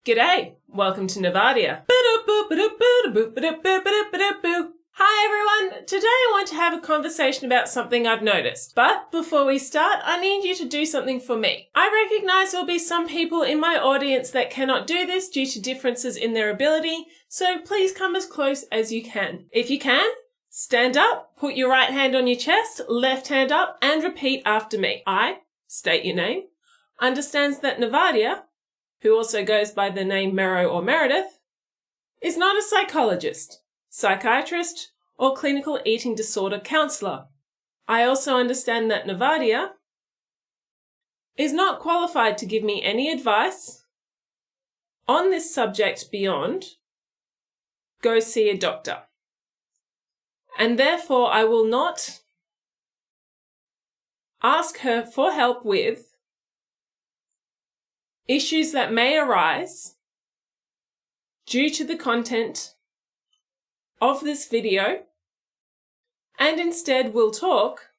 G'day, welcome to Navadia. Hi everyone, today I want to have a conversation about something I've noticed. But before we start, I need you to do something for me. I recognise there'll be some people in my audience that cannot do this due to differences in their ability, so please come as close as you can. If you can, stand up, put your right hand on your chest, left hand up, and repeat after me. I, state your name, understands that Navadia, who also goes by the name Mero or Meredith, is not a psychologist, psychiatrist, or clinical eating disorder counsellor. I also understand that Navadia is not qualified to give me any advice on this subject beyond go see a doctor. And therefore I will not ask her for help with issues that may arise due to the content of this video, and instead will talk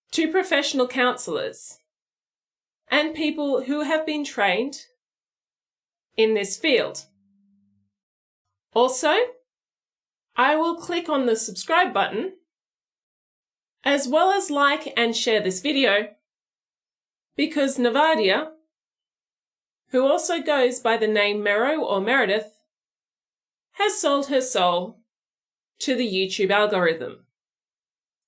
to professional counsellors and people who have been trained in this field. Also, I will click on the subscribe button as well as like and share this video because Navadia, who also goes by the name Mero or Meredith, has sold her soul to the YouTube algorithm.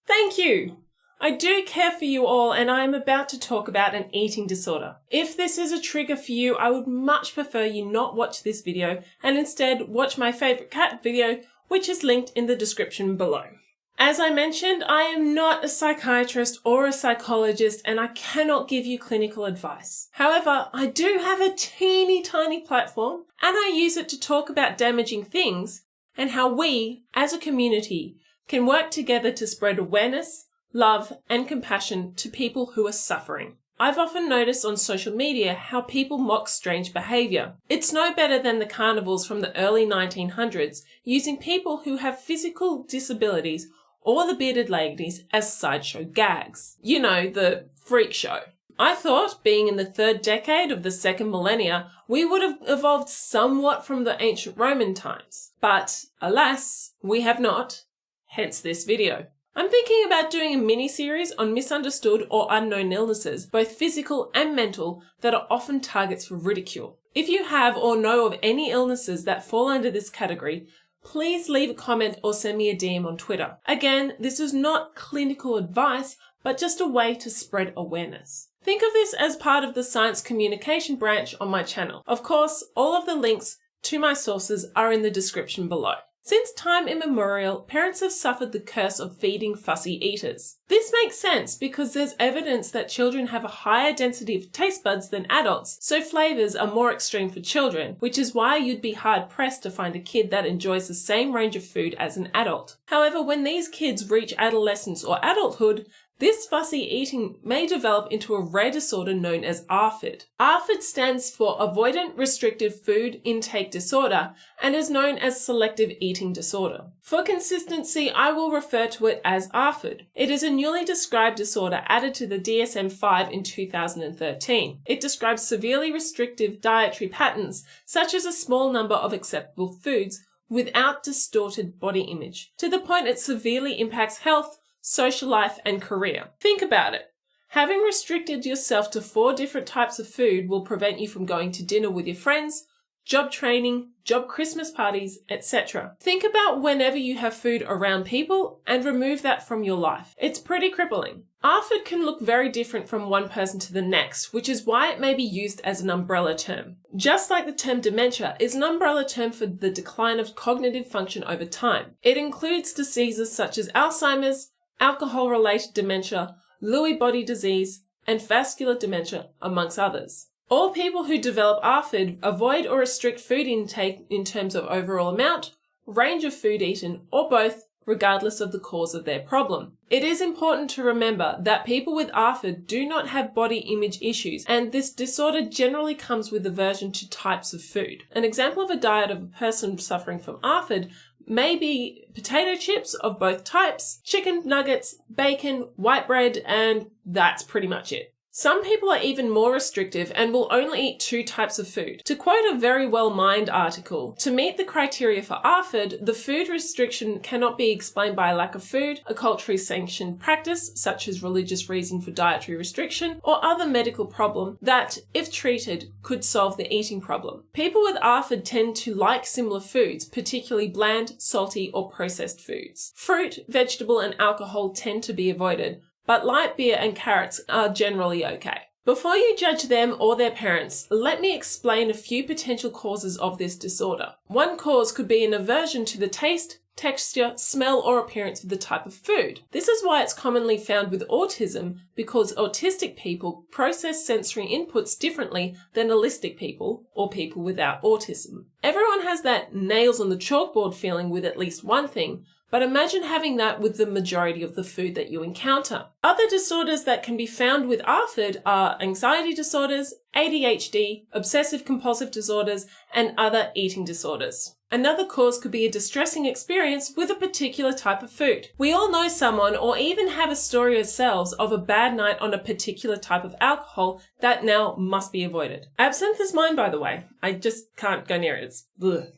Thank you! I do care for you all and I am about to talk about an eating disorder. If this is a trigger for you, I would much prefer you not watch this video and instead watch my favourite cat video, which is linked in the description below. As I mentioned, I am not a psychiatrist or a psychologist and I cannot give you clinical advice. However, I do have a teeny tiny platform and I use it to talk about damaging things and how we, as a community, can work together to spread awareness, love and compassion to people who are suffering. I've often noticed on social media how people mock strange behaviour. It's no better than the carnivals from the early 1900s using people who have physical disabilities or the bearded ladies as sideshow gags. You know, the freak show. I thought, being in the 3rd decade of the 2nd millennia, we would have evolved somewhat from the ancient Roman times. But, alas, we have not, hence this video. I'm thinking about doing a mini-series on misunderstood or unknown illnesses, both physical and mental, that are often targets for ridicule. If you have or know of any illnesses that fall under this category, please leave a comment or send me a DM on Twitter. Again, this is not clinical advice, but just a way to spread awareness. Think of this as part of the science communication branch on my channel. Of course, all of the links to my sources are in the description below. Since time immemorial, parents have suffered the curse of feeding fussy eaters. This makes sense because there's evidence that children have a higher density of taste buds than adults, so flavours are more extreme for children, which is why you'd be hard-pressed to find a kid that enjoys the same range of food as an adult. However, when these kids reach adolescence or adulthood, this fussy eating may develop into a rare disorder known as ARFID. ARFID stands for Avoidant Restrictive Food Intake Disorder and is known as Selective Eating Disorder. For consistency, I will refer to it as ARFID. It is a newly described disorder added to the DSM-5 in 2013. It describes severely restrictive dietary patterns, such as a small number of acceptable foods, without distorted body image, to the point it severely impacts health, social life and career. Think about it. Having restricted yourself to 4 different types of food will prevent you from going to dinner with your friends, job training, job Christmas parties, etc. Think about whenever you have food around people and remove that from your life. It's pretty crippling. ARFID can look very different from one person to the next, which is why it may be used as an umbrella term. Just like the term dementia is an umbrella term for the decline of cognitive function over time. It includes diseases such as Alzheimer's, alcohol-related dementia, Lewy body disease, and vascular dementia, amongst others. All people who develop ARFID avoid or restrict food intake in terms of overall amount, range of food eaten, or both, regardless of the cause of their problem. It is important to remember that people with ARFID do not have body image issues, and this disorder generally comes with aversion to types of food. An example of a diet of a person suffering from ARFID may be potato chips of both types, chicken nuggets, bacon, white bread, and that's pretty much it. Some people are even more restrictive and will only eat 2 types of food. To quote a very well-mined article, to meet the criteria for ARFID, the food restriction cannot be explained by a lack of food, a culturally sanctioned practice, such as religious reason for dietary restriction, or other medical problem that, if treated, could solve the eating problem. People with ARFID tend to like similar foods, particularly bland, salty, or processed foods. Fruit, vegetable, and alcohol tend to be avoided, but light beer and carrots are generally okay. Before you judge them or their parents, let me explain a few potential causes of this disorder. One cause could be an aversion to the taste, texture, smell, or appearance of the type of food. This is why it's commonly found with autism, because autistic people process sensory inputs differently than allistic people or people without autism. Everyone has that nails on the chalkboard feeling with at least one thing, but imagine having that with the majority of the food that you encounter. Other disorders that can be found with ARFID are anxiety disorders, ADHD, obsessive-compulsive disorders, and other eating disorders. Another cause could be a distressing experience with a particular type of food. We all know someone or even have a story ourselves of a bad night on a particular type of alcohol that now must be avoided. Absinthe is mine, by the way. I just can't go near it. It's bleh.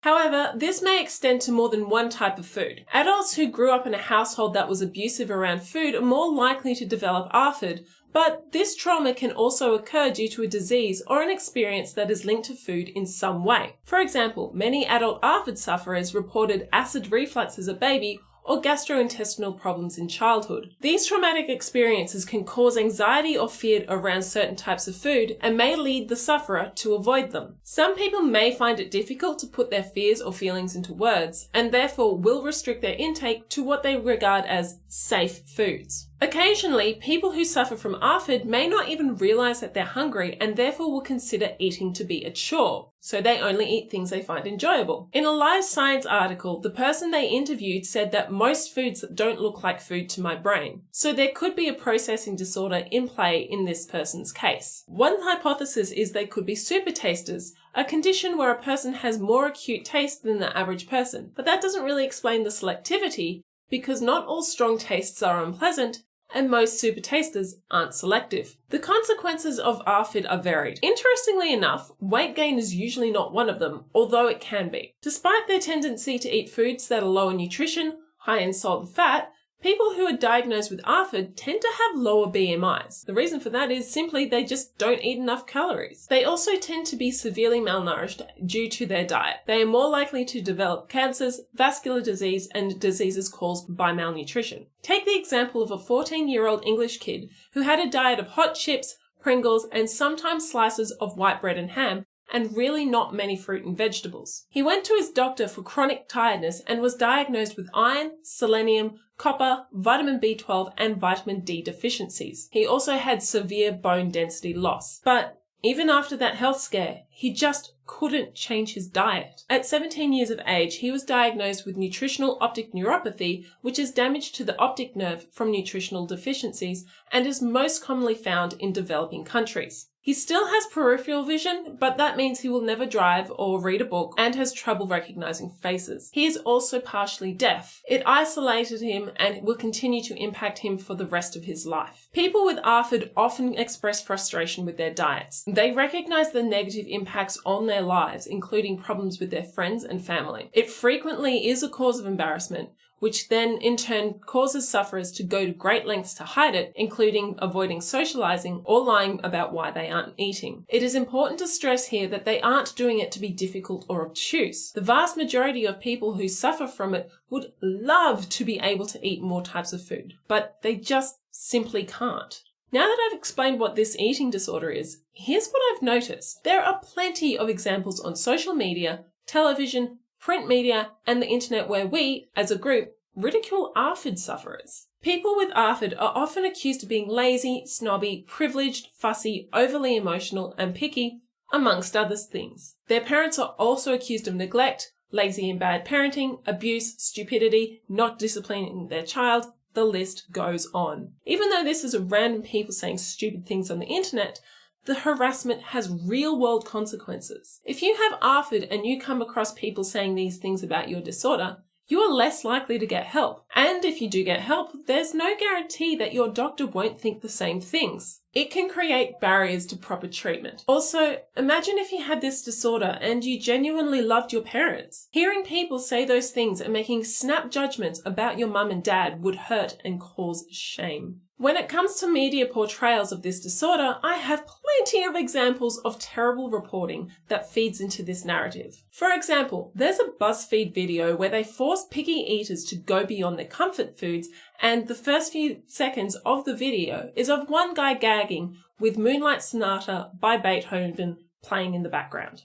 However, this may extend to more than one type of food. Adults who grew up in a household that was abusive around food are more likely to develop ARFID, but this trauma can also occur due to a disease or an experience that is linked to food in some way. For example, many adult ARFID sufferers reported acid reflux as a baby or gastrointestinal problems in childhood. These traumatic experiences can cause anxiety or fear around certain types of food and may lead the sufferer to avoid them. Some people may find it difficult to put their fears or feelings into words and therefore will restrict their intake to what they regard as safe foods. Occasionally, people who suffer from ARFID may not even realize that they're hungry and therefore will consider eating to be a chore, so they only eat things they find enjoyable. In a Live Science article, the person they interviewed said that most foods don't look like food to my brain, so there could be a processing disorder in play in this person's case. One hypothesis is they could be super tasters, a condition where a person has more acute taste than the average person, but that doesn't really explain the selectivity because not all strong tastes are unpleasant, and most super tasters aren't selective. The consequences of ARFID are varied. Interestingly enough, weight gain is usually not one of them, although it can be. Despite their tendency to eat foods that are low in nutrition, high in salt and fat, people who are diagnosed with ARFID tend to have lower BMIs. The reason for that is simply they just don't eat enough calories. They also tend to be severely malnourished due to their diet. They are more likely to develop cancers, vascular disease, and diseases caused by malnutrition. Take the example of a 14-year-old English kid who had a diet of hot chips, Pringles, and sometimes slices of white bread and ham, and really not many fruit and vegetables. He went to his doctor for chronic tiredness and was diagnosed with iron, selenium, copper, vitamin B12, and vitamin D deficiencies. He also had severe bone density loss. But even after that health scare, he just couldn't change his diet. At 17 years of age, he was diagnosed with nutritional optic neuropathy, which is damage to the optic nerve from nutritional deficiencies and is most commonly found in developing countries. He still has peripheral vision, but that means he will never drive or read a book and has trouble recognizing faces. He is also partially deaf. It isolated him and will continue to impact him for the rest of his life. People with ARFID often express frustration with their diets. They recognize the negative impacts on their lives, including problems with their friends and family. It frequently is a cause of embarrassment, which then in turn causes sufferers to go to great lengths to hide it, including avoiding socializing or lying about why they aren't eating. It is important to stress here that they aren't doing it to be difficult or obtuse. The vast majority of people who suffer from it would love to be able to eat more types of food, but they just simply can't. Now that I've explained what this eating disorder is, here's what I've noticed. There are plenty of examples on social media, television, print media, and the internet where we, as a group, ridicule ARFID sufferers. People with ARFID are often accused of being lazy, snobby, privileged, fussy, overly emotional, and picky, amongst other things. Their parents are also accused of neglect, lazy and bad parenting, abuse, stupidity, not disciplining their child. The list goes on. Even though this is a random people saying stupid things on the internet, the harassment has real-world consequences. If you have ARFID and you come across people saying these things about your disorder, you are less likely to get help. And if you do get help, there's no guarantee that your doctor won't think the same things. It can create barriers to proper treatment. Also, imagine if you had this disorder and you genuinely loved your parents. Hearing people say those things and making snap judgments about your mum and dad would hurt and cause shame. When it comes to media portrayals of this disorder, I have plenty of examples of terrible reporting that feeds into this narrative. For example, there's a BuzzFeed video where they force picky eaters to go beyond their comfort foods, and the first few seconds of the video is of one guy gagging with Moonlight Sonata by Beethoven playing in the background.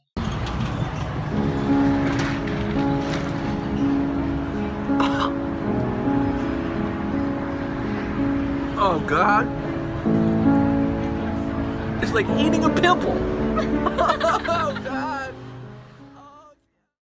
Oh God, it's like eating a pimple. Oh God.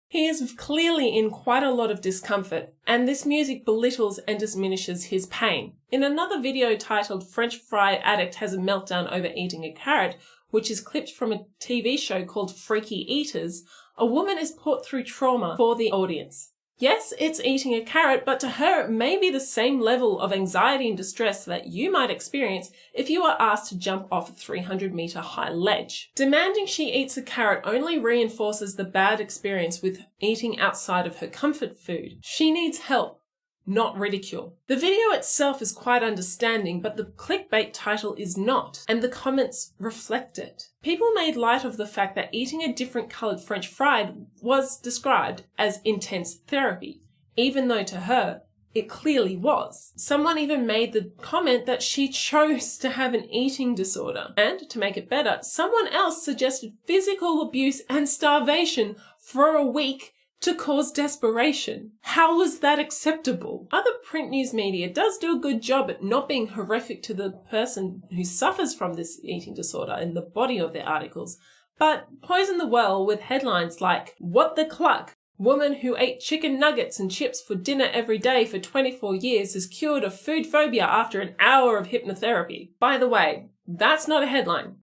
He is clearly in quite a lot of discomfort, and this music belittles and diminishes his pain. In another video titled French Fry Addict Has a Meltdown Over Eating a Carrot, which is clipped from a TV show called Freaky Eaters, a woman is put through trauma for the audience. Yes, it's eating a carrot, but to her it may be the same level of anxiety and distress that you might experience if you are asked to jump off a 300-meter high ledge. Demanding she eats a carrot only reinforces the bad experience with eating outside of her comfort food. She needs help, not ridicule. The video itself is quite understanding, but the clickbait title is not, and the comments reflect it. People made light of the fact that eating a different coloured French fry was described as intense therapy, even though to her, it clearly was. Someone even made the comment that she chose to have an eating disorder. And to make it better, someone else suggested physical abuse and starvation for a week to cause desperation. How is that acceptable? Other print news media does do a good job at not being horrific to the person who suffers from this eating disorder in the body of their articles, but poison the well with headlines like, "What the cluck? Woman who ate chicken nuggets and chips for dinner every day for 24 years is cured of food phobia after an hour of hypnotherapy." By the way, that's not a headline.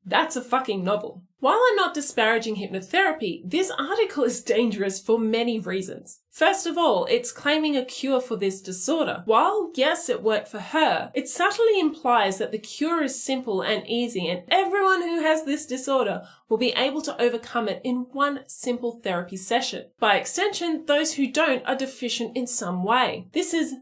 That's a fucking novel. While I'm not disparaging hypnotherapy, this article is dangerous for many reasons. First of all, it's claiming a cure for this disorder. While, yes, it worked for her, it subtly implies that the cure is simple and easy and everyone who has this disorder will be able to overcome it in one simple therapy session. By extension, those who don't are deficient in some way. This is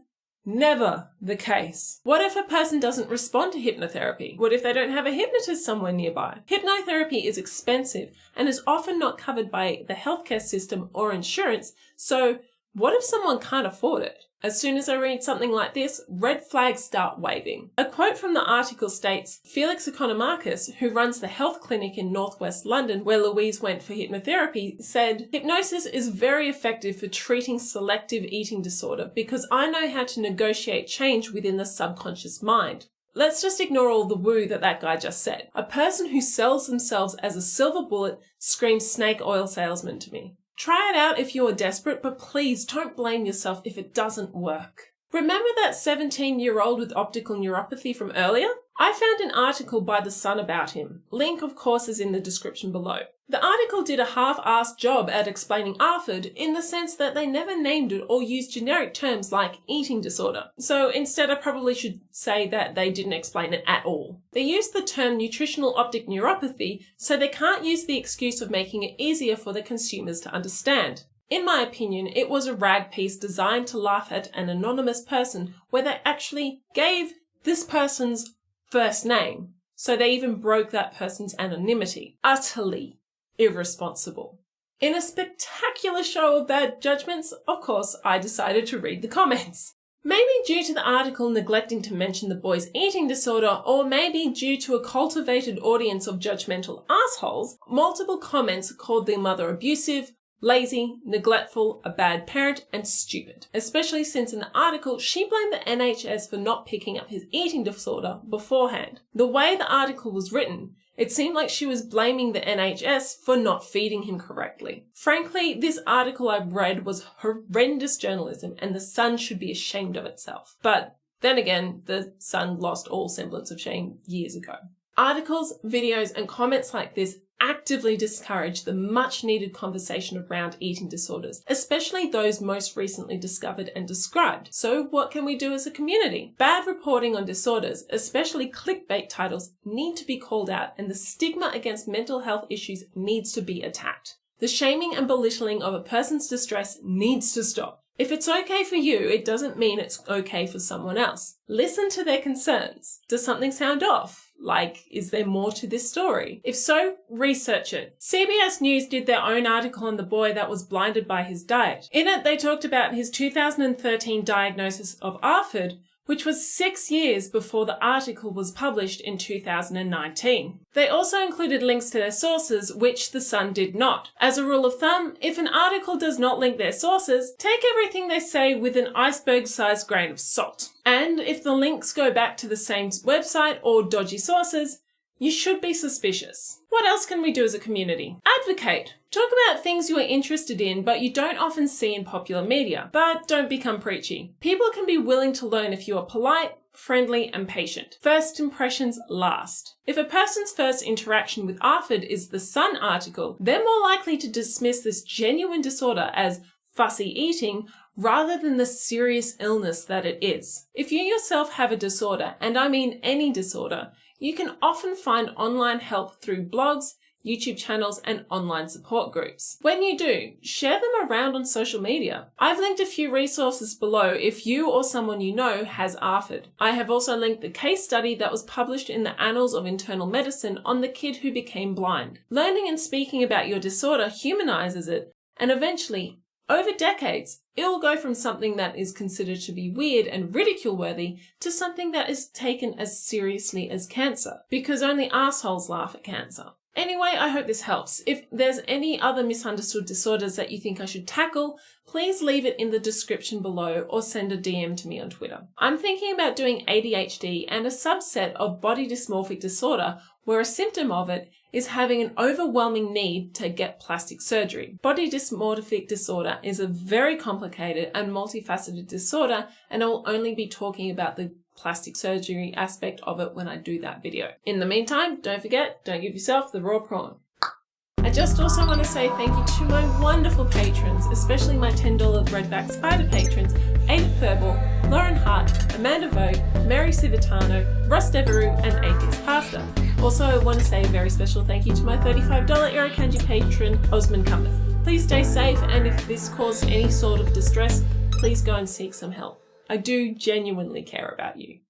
never the case. What if a person doesn't respond to hypnotherapy? What if they don't have a hypnotist somewhere nearby? Hypnotherapy is expensive and is often not covered by the healthcare system or insurance, so what if someone can't afford it? As soon as I read something like this, red flags start waving. A quote from the article states, Felix Economakis, who runs the health clinic in northwest London where Louise went for hypnotherapy, said, "Hypnosis is very effective for treating selective eating disorder because I know how to negotiate change within the subconscious mind." Let's just ignore all the woo that guy just said. A person who sells themselves as a silver bullet screams snake oil salesman to me. Try it out if you are desperate, but please don't blame yourself if it doesn't work. Remember that 17-year-old with optical neuropathy from earlier? I found an article by The Sun about him. Link, of course, is in the description below. The article did a half-assed job at explaining ARFID in the sense that they never named it or used generic terms like eating disorder. So instead, I probably should say that they didn't explain it at all. They used the term nutritional optic neuropathy, so they can't use the excuse of making it easier for the consumers to understand. In my opinion, it was a rag piece designed to laugh at an anonymous person where they actually gave this person's first name. So they even broke that person's anonymity. Utterly irresponsible. In a spectacular show of bad judgments, of course, I decided to read the comments. Maybe due to the article neglecting to mention the boy's eating disorder, or maybe due to a cultivated audience of judgmental assholes, multiple comments called the mother abusive, lazy, neglectful, a bad parent, and stupid. Especially since in the article, she blamed the NHS for not picking up his eating disorder beforehand. The way the article was written, it seemed like she was blaming the NHS for not feeding him correctly. Frankly, this article I read was horrendous journalism and the Sun should be ashamed of itself. But then again, the Sun lost all semblance of shame years ago. Articles, videos, and comments like this actively discourage the much needed conversation around eating disorders, especially those most recently discovered and described. So what can we do as a community? Bad reporting on disorders, especially clickbait titles, need to be called out, and the stigma against mental health issues needs to be attacked. The shaming and belittling of a person's distress needs to stop. If it's okay for you, it doesn't mean it's okay for someone else. Listen to their concerns. Does something sound off? Like, is there more to this story? If so, research it. CBS News did their own article on the boy that was blinded by his diet. In it, they talked about his 2013 diagnosis of ARFID, which was 6 years before the article was published in 2019. They also included links to their sources, which The Sun did not. As a rule of thumb, if an article does not link their sources, take everything they say with an iceberg-sized grain of salt. And if the links go back to the same website or dodgy sources, you should be suspicious. What else can we do as a community? Advocate. Talk about things you are interested in but you don't often see in popular media. But don't become preachy. People can be willing to learn if you are polite, friendly, and patient. First impressions last. If a person's first interaction with ARFID is the Sun article, they're more likely to dismiss this genuine disorder as fussy eating rather than the serious illness that it is. If you yourself have a disorder, and I mean any disorder, you can often find online help through blogs, YouTube channels, and online support groups. When you do, share them around on social media. I've linked a few resources below if you or someone you know has ARFID. I have also linked the case study that was published in the Annals of Internal Medicine on the kid who became blind. Learning and speaking about your disorder humanizes it, and eventually, over decades, it will go from something that is considered to be weird and ridicule-worthy to something that is taken as seriously as cancer, because only assholes laugh at cancer. Anyway, I hope this helps. If there's any other misunderstood disorders that you think I should tackle, please leave it in the description below or send a DM to me on Twitter. I'm thinking about doing ADHD and a subset of body dysmorphic disorder where a symptom of it is having an overwhelming need to get plastic surgery. Body dysmorphic disorder is a very complicated and multifaceted disorder, and I will only be talking about the plastic surgery aspect of it when I do that video. In the meantime, don't forget, don't give yourself the raw prawn. I just also want to say thank you to my wonderful patrons, especially my $10 Redback Spider patrons, Ada Furball, Lauren Hart, Amanda Vogue, Mary Civitano, Ross Devereux, and Atheist Pastor. Also, I want to say a very special thank you to my $35 Irukandji patron, Osman Cumber. Please stay safe, and if this caused any sort of distress, please go and seek some help. I do genuinely care about you.